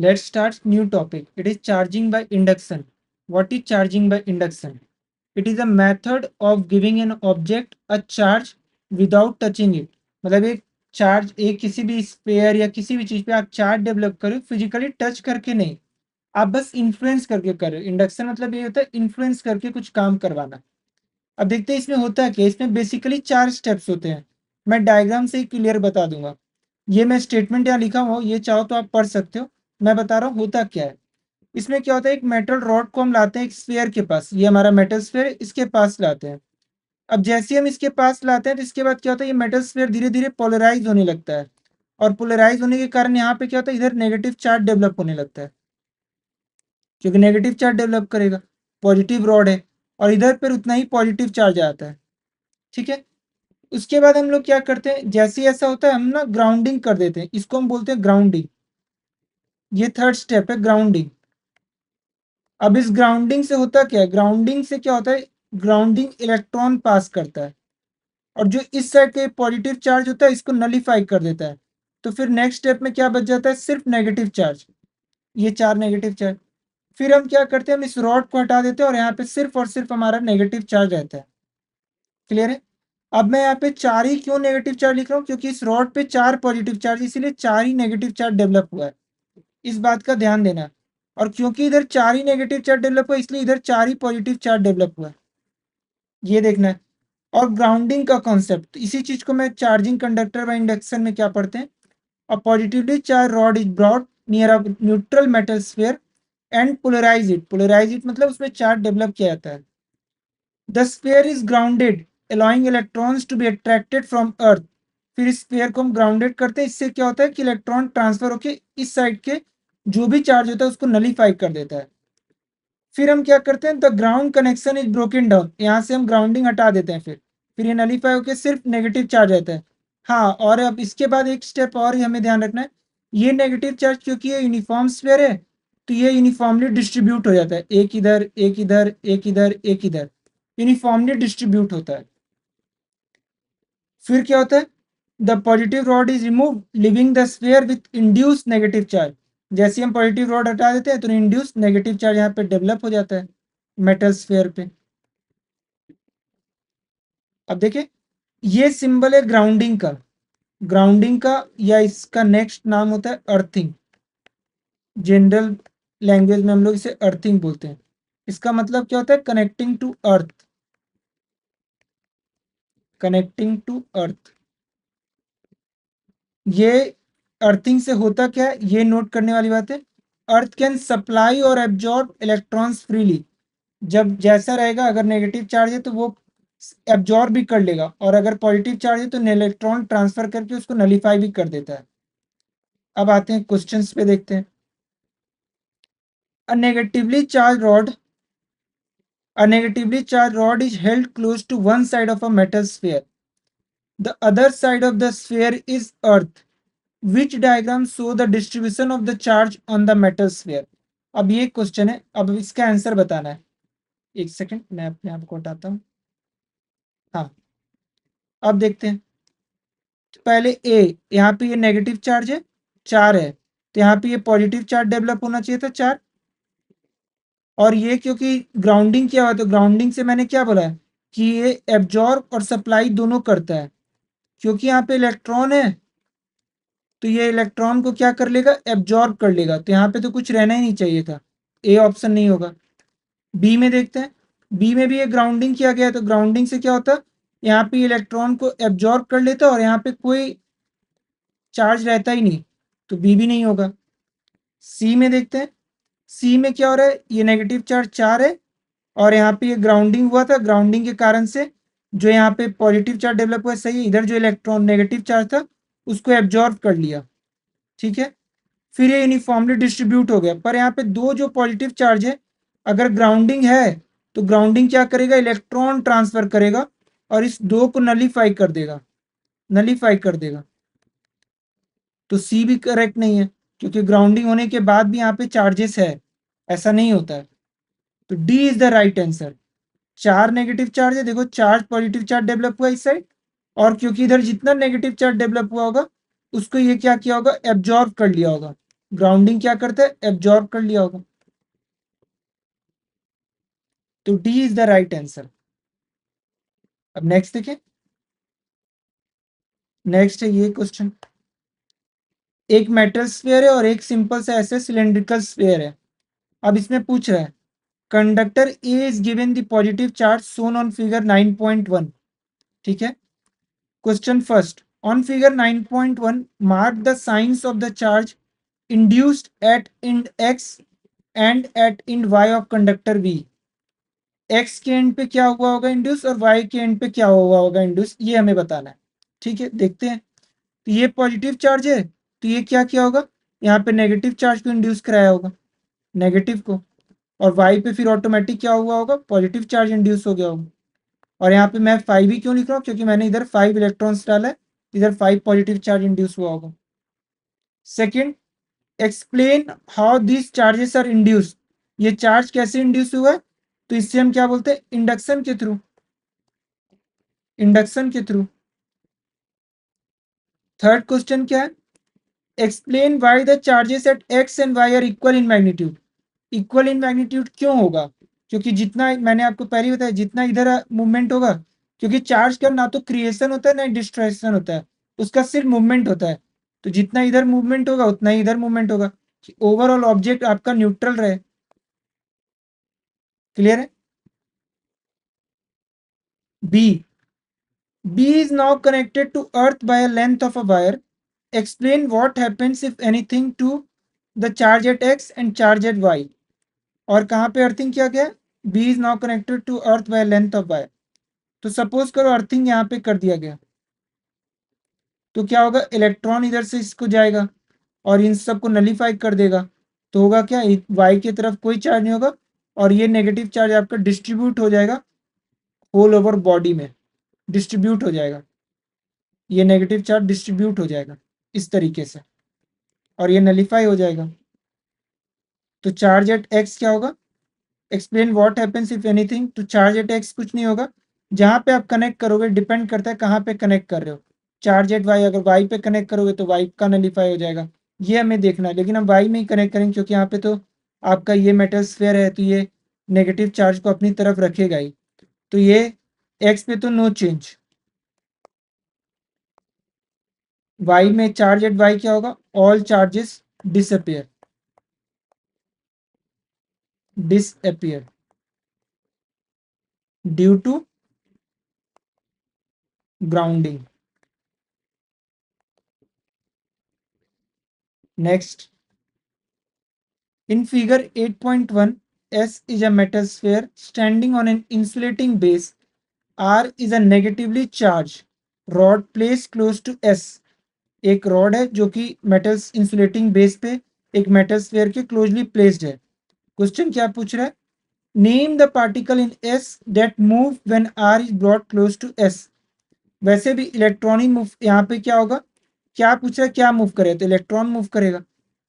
Let's start new topic. It is charging by induction. What is charging by induction? It is a method of giving an object a charge without touching it. मतलब एक charge, एक किसी भी spare या किसी भी चीज पे आप चार्ज डेवलप करो फिजिकली टच करके नहीं, आप बस इन्फ्लुएंस करके कर रहे हो। इंडक्शन मतलब ये होता है इन्फ्लुएंस करके कुछ काम करवाना। अब देखते हैं इसमें होता है क्या। इसमें बेसिकली 4 स्टेप्स होते हैं। मैं डायग्राम से ही क्लियर बता दूंगा। ये मैं स्टेटमेंट यहाँ लिखा हुआ हूँ, ये चाहो तो आप पढ़ सकते हो। मैं बता रहा हूँ होता क्या है। इसमें क्या होता है, एक मेटल रॉड को हम लाते हैं एक स्फीयर के पास, ये हमारा मेटल स्फीयर इसके पास लाते हैं। अब जैसे हम इसके पास लाते हैं तो इसके बाद क्या होता है, ये मेटल स्फीयर धीरे धीरे पोलराइज होने लगता है। और पोलराइज होने के कारण यहाँ पे क्या होता है, इधर नेगेटिव चार्ज डेवलप होने लगता है, क्योंकि नेगेटिव चार्ज डेवलप करेगा। पॉजिटिव रॉड है और इधर पर उतना ही पॉजिटिव चार्ज आता है। ठीक है। उसके बाद हम लोग क्या करते हैं, जैसे ही ऐसा होता है हम ना ग्राउंडिंग कर देते हैं, इसको हम बोलते हैं ग्राउंडिंग। ये थर्ड स्टेप है, ग्राउंडिंग। अब इस ग्राउंडिंग से होता क्या है, ग्राउंडिंग से क्या होता है, ग्राउंडिंग इलेक्ट्रॉन पास करता है और जो इस साइड के पॉजिटिव चार्ज होता है इसको नलीफाई कर देता है। तो फिर नेक्स्ट स्टेप में क्या बच जाता है, सिर्फ नेगेटिव चार्ज, ये 4 नेगेटिव चार्ज। फिर हम क्या करते हैं, हम इस रॉड को हटा देते हैं और यहाँ पे सिर्फ और सिर्फ हमारा नेगेटिव चार्ज रहता है। क्लियर है। अब मैं यहाँ पे 4 ही क्यों नेगेटिव चार्ज लिख रहा हूँ, क्योंकि इस रॉड पे 4 पॉजिटिव चार्ज, इसीलिए 4 ही नेगेटिव चार्ज डेवलप हुआ है। इस बात का ध्यान देना। और क्योंकि इधर 4 ही नेगेटिव चार्ज डेवलप हुआ इसलिए इधर 4 ही पॉजिटिव चार्ज डेवलप हुआ है, ये देखना है। और ग्राउंडिंग का कॉन्सेप्ट, इसी चीज को मैं चार्जिंग कंडक्टर बाय इंडक्शन में क्या पढ़ते हैं। A positively charge rod is brought near a neutral metal sphere and polarise it. Polarise it मतलब उसमें चार्ज डेवलप किया जाता है। The sphere is grounded allowing electrons to be attracted from earth. फिर इस स्फीयर को हम ग्राउंडेड करते हैं, इससे क्या होता है कि इलेक्ट्रॉन ट्रांसफर होकर इस साइड के जो भी चार्ज होता है उसको नलीफाई कर देता है। फिर हम क्या करते हैं, the ground connection is broken down, यहाँ से हम ग्राउंडिंग हटा देते हैं। फिर ये नलीफाई होकर सिर्फ नेगेटिव चार्ज रहता है। हाँ, और अब इसके बाद एक स्टेप और ही हमें ध्यान रखना है। ये नेगेटिव चार्ज क्योंकि ये यूनिफॉर्म स्फीयर है तो ये यूनिफॉर्मली डिस्ट्रीब्यूट हो जाता है, एक इधर एक इधर एक इधर एक इधर, यूनिफॉर्मली डिस्ट्रीब्यूट होता है। फिर क्या होता है, the positive rod is remove living the sphere with induce negative charge. जैसे हम पॉजिटिव रॉड हटा देते हैं तो इंड्यूस नेगेटिव चार्ज यहाँ पे डेवलप हो जाता है मेटल स्फीयर पे। अब देखिए, ये सिंबल है ग्राउंडिंग का। ग्राउंडिंग का या इसका नेक्स्ट नाम होता है अर्थिंग। जनरल लैंग्वेज में हम लोग इसे अर्थिंग बोलते हैं। इसका मतलब क्या होता है, connecting to earth, connecting to earth. ये अर्थिंग से होता क्या है, ये नोट करने वाली बात है। अर्थ कैन सप्लाई और एब्जॉर्ब इलेक्ट्रॉन्स फ्रीली। जब जैसा रहेगा, अगर नेगेटिव चार्ज है तो वो एब्जॉर्ब भी कर लेगा, और अगर पॉजिटिव चार्ज है तो इलेक्ट्रॉन ट्रांसफर करके उसको नलीफाई भी कर देता है। अब आते हैं क्वेश्चंस पे, देखते हैं। अ negatively charge rod A negatively charged rod is held close to one side of a metal sphere. The other side of the sphere is Earth. Which diagram show the distribution of the charge on the metal sphere? अब ये question है, अब इसका answer बताना है। एक second, मैं अपने आप को हटाता हूँ। हाँ, अब देखते हैं। तो पहले ए, यहाँ पे ये नेगेटिव चार्ज है, 4 है, तो यहाँ पे ये पॉजिटिव चार्ज डेवलप होना चाहिए था 4। और ये क्योंकि ग्राउंडिंग किया हुआ, तो ग्राउंडिंग से मैंने क्या बोला है कि ये एब्जॉर्ब और सप्लाई दोनों करता है। क्योंकि यहाँ पे इलेक्ट्रॉन है तो ये इलेक्ट्रॉन को क्या कर लेगा, एब्जॉर्ब कर लेगा, तो यहाँ पे तो कुछ रहना ही नहीं चाहिए था, ए ऑप्शन नहीं होगा। बी में देखते हैं। बी में भी ये ग्राउंडिंग किया गया है, तो ग्राउंडिंग से क्या होता है, यहाँ पे इलेक्ट्रॉन को एब्जॉर्ब कर लेता और यहाँ पे कोई चार्ज रहता ही नहीं, तो बी भी नहीं होगा। सी में देखते हैं। सी में क्या हो रहा है, ये नेगेटिव चार्ज 4 है और यहाँ पे ये ग्राउंडिंग हुआ था, ग्राउंडिंग के कारण से जो यहाँ पे पॉजिटिव चार्ज डेवलप हुआ, सही है, इधर जो इलेक्ट्रॉन नेगेटिव चार्ज था उसको एब्जॉर्ब कर लिया। ठीक है। फिर ये यूनिफॉर्मली डिस्ट्रीब्यूट हो गया, पर यहाँ पे दो जो पॉजिटिव चार्ज है, अगर ग्राउंडिंग है तो ग्राउंडिंग क्या करेगा, इलेक्ट्रॉन ट्रांसफर करेगा और इस दो को नलीफाई कर देगा, नलीफाई कर देगा। तो सी भी करेक्ट नहीं है, क्योंकि ग्राउंडिंग होने के बाद भी यहाँ पे चार्जेस है, ऐसा नहीं होता है। तो D is the right answer. 4 negative charge है, देखो चार्ज पॉजिटिव चार्ज डेवलप हुआ इस साइड, और क्योंकि इधर जितना नेगेटिव चार्ज डेवलप हुआ होगा उसको ये क्या किया होगा, एब्जॉर्ब कर लिया होगा, ग्राउंडिंग क्या करता है, एब्जॉर्ब कर लिया होगा। तो D is the right answer. अब नेक्स्ट देखें। नेक्स्ट है ये क्वेश्चन, एक मेटल स्फीयर है और एक सिंपल सा ऐसे सिलेंड्रिकल स्फीयर है। अब इसमें पूछ रहा है conductor A is given the positive charge shown on figure 9.1। ठीक है। Question first, on figure 9.1 mark the science of the charge induced at end x and at end y of conductor v। x के and पे क्या हुआ होगा induce और y के and पे क्या हुआ होगा इंड्यूस, ये हमें बताना है। ठीक है, देखते हैं। तो ये पॉजिटिव चार्ज है, तो ये क्या किया होगा, यहाँ पे नेगेटिव चार्ज को इंड्यूस कराया होगा, नेगेटिव को। और y पे फिर ऑटोमेटिक क्या हुआ होगा, पॉजिटिव चार्ज इंड्यूस हो गया होगा। और यहाँ पे मैं 5 ही क्यों लिख रहा हूँ, क्योंकि मैंने इधर 5 इलेक्ट्रॉन्स डाला है, इधर 5 पॉजिटिव चार्ज इंड्यूस हुआ होगा। Second, explain how this charges are induced. ये चार्ज कैसे इंड्यूस हुआ है, तो इससे हम क्या बोलते हैं, इंडक्शन के थ्रू, इंडक्शन के थ्रू। थर्ड क्वेश्चन क्या है, explain why the charges at X and Y are equal in magnitude. Equal in magnitude क्यों होगा, क्योंकि जितना मैंने आपको पहले ही बताया, जितना इधर मूवमेंट होगा, क्योंकि चार्ज का ना तो क्रिएशन होता है ना डिस्ट्रैक्शन होता है, उसका सिर्फ मूवमेंट होता है। तो जितना इधर मूवमेंट होगा उतना ही इधर मूवमेंट होगा, ओवरऑल ऑब्जेक्ट आपका न्यूट्रल रहे। क्लियर है। B, B is now connected to Earth by a length of a wire. Explain what happens if anything to the charge at X and charge at Y. और कहाँ पे earthing किया गया, B is now connected to Earth by a length of wire। तो suppose करो earthing यहाँ पे कर दिया गया, तो क्या होगा, इलेक्ट्रॉन इधर से इसको जाएगा और इन सबको नलीफाई कर देगा। तो होगा क्या, वाई की तरफ कोई चार्ज नहीं होगा और ये नेगेटिव चार्ज आपका डिस्ट्रीब्यूट हो जाएगा होल ओवर बॉडी में, डिस्ट्रीब्यूट हो जाएगा। ये नेगेटिव चार्ज डिस्ट्रीब्यूट हो जाएगा इस तरीके से और ये नलीफाई हो जाएगा। तो चार्ज एट एक्स क्या होगा, explain what happens if anything to charge at X, कुछ नहीं होगा। जहां पे आप कनेक्ट करोगे डिपेंड करता है कहाँ पे कनेक्ट कर रहे हो। चार्ज एट वाई, अगर वाई पे कनेक्ट करोगे तो वाई का नलीफाई हो जाएगा, ये हमें देखना है। लेकिन हम वाई में ही कनेक्ट करेंगे क्योंकि यहाँ पे तो आपका ये मेटल स्फेयर है, तो ये नेगेटिव चार्ज को अपनी तरफ रखेगा ही। तो ये एक्स पे तो नो चेंज, वाई में चार्ज एट वाई क्या होगा, all charges disappear, disappear due to grounding. Next, in figure 8.1, S is a metal sphere standing on an insulating base. R is a negatively charged rod placed close to S। एक rod है जो कि metal insulating base पे एक metal sphere के closely placed है। Question क्या पूछ रहा है, name the particle in S that move when R is brought close to S. वैसे भी इलेक्ट्रॉनिक मूव यहाँ पे क्या होगा, क्या पूछ रहा है, क्या मूव करे, तो इलेक्ट्रॉन मूव करेगा।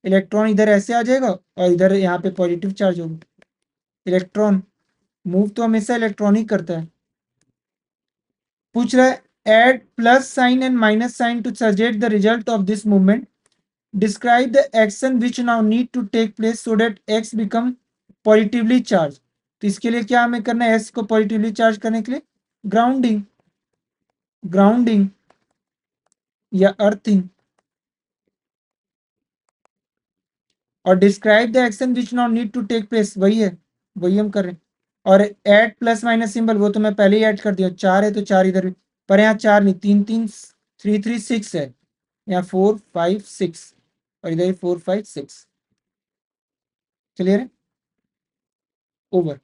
इलेक्ट्रॉन इधर ऐसे आ जाएगा और इधर यहाँ पे पॉजिटिव चार्ज होगा। इलेक्ट्रॉन मूव तो हमेशा इलेक्ट्रॉन ही करता है। पूछ रहा है add plus sign and minus sign to suggest the result of this movement. Describe the action which now need to take place so that X become positively charge. तो इसके लिए क्या हमें करना है, एस को पॉजिटिवली चार्ज करने के लिए ग्राउंडिंग, ग्राउंडिंग या अर्थिंग। और describe the action which now need to take place, वही है, वही हम कर रहे हैं। और ऐड प्लस माइनस सिंबल वो तो मैं पहले ही ऐड कर दिया, चार है तो चार इधर भी, पर यहाँ चार नहीं, तीन तीन, थ्री थ्री सिक्स है, यहाँ फोर फाइव सिक्स और इधर फोर फाइव सिक्स। क्लियर है, ओवर।